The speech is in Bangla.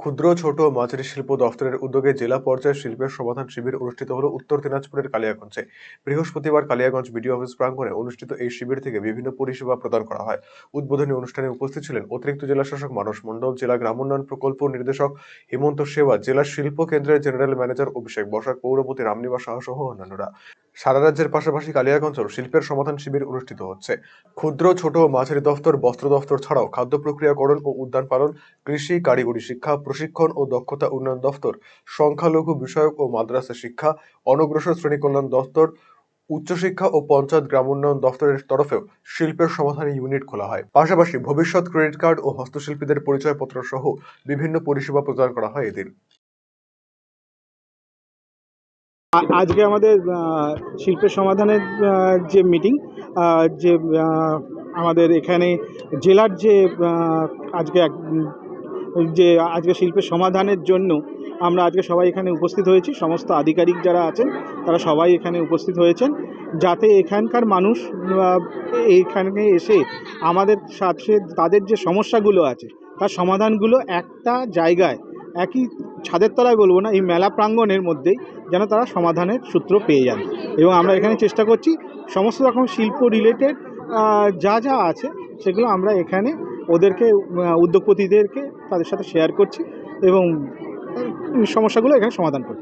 ক্ষুদ্র, ছোট ও মাঝারি শিল্প দফতরের উদ্যোগে জেলা পর্যায়ে শিল্পের সমাধান শিবির অনুষ্ঠিত হলো উত্তর দিনাজপুরের কালিয়াগঞ্জে। বৃহস্পতিবার কালিয়াগঞ্জ বিডিও অফিস প্রাঙ্গণে অনুষ্ঠিত এই শিবির থেকে বিভিন্ন পরিষেবা প্রদান করা হয়। উদ্বোধনী অনুষ্ঠানে উপস্থিত ছিলেন অতিরিক্ত জেলা শাসক মানস মণ্ডল, জেলা গ্রামোন্নয়ন প্রকল্প নির্দেশক হেমন্ত সেবা, জেলা শিল্প কেন্দ্রের জেনারেল ম্যানেজার অভিষেক বসাক, পৌরপতি রামনিবাস সাহা সহ অন্যান্যরা। সারা রাজ্যের পাশাপাশি কালিয়াগঞ্জেও শিল্পের সমাধান শিবির অনুষ্ঠিত হচ্ছে। ক্ষুদ্র, ছোট ও মাঝারি দফতর, বস্ত্র দফতর ছাড়াও খাদ্য প্রক্রিয়াকরণ ও উদ্যান পালন, কৃষি, কারিগরি শিক্ষা, প্রশিক্ষণ ও দক্ষতা উন্নয়ন দফতর, সংখ্যালঘু বিষয়ক ও মাদ্রাসা শিক্ষা, অনগ্রসর শ্রেণী কল্যাণ দফতর, উচ্চশিক্ষা ও পঞ্চায়েত গ্রাম উন্নয়ন দফতরের তরফেও শিল্পের সমাধানী ইউনিট খোলা হয়। পাশাপাশি ভবিষ্যৎ ক্রেডিট কার্ড ও হস্তশিল্পীদের পরিচয়পত্র সহ বিভিন্ন পরিষেবা প্রদান করা হয় এদিন। আজকে আমাদের শিল্পের সমাধানের যে মিটিং, যে আমাদের এখানে জেলার যে আজকে আজকে শিল্পের সমাধানের জন্য আমরা আজকে সবাই এখানে উপস্থিত হয়েছি। সমস্ত আধিকারিক যারা আছেন তারা সবাই এখানে উপস্থিত হয়েছেন, যাতে এখানকার মানুষ এইখানে এসে আমাদের সাথে তাদের যে সমস্যাগুলো আছে তার সমাধানগুলো একটা জায়গায়, একই ছাদের তলায় বলবো না, এই মেলা প্রাঙ্গণের মধ্যেই যেন তারা সমাধানের সূত্র পেয়ে যান। এবং আমরা এখানে চেষ্টা করছি সমস্ত রকম শিল্প রিলেটেড যা যা আছে সেগুলো আমরা এখানে ওদেরকে, উদ্যোগপতিদেরকে তাদের সাথে শেয়ার করছি এবং সমস্যাগুলো এখানে সমাধান করছি।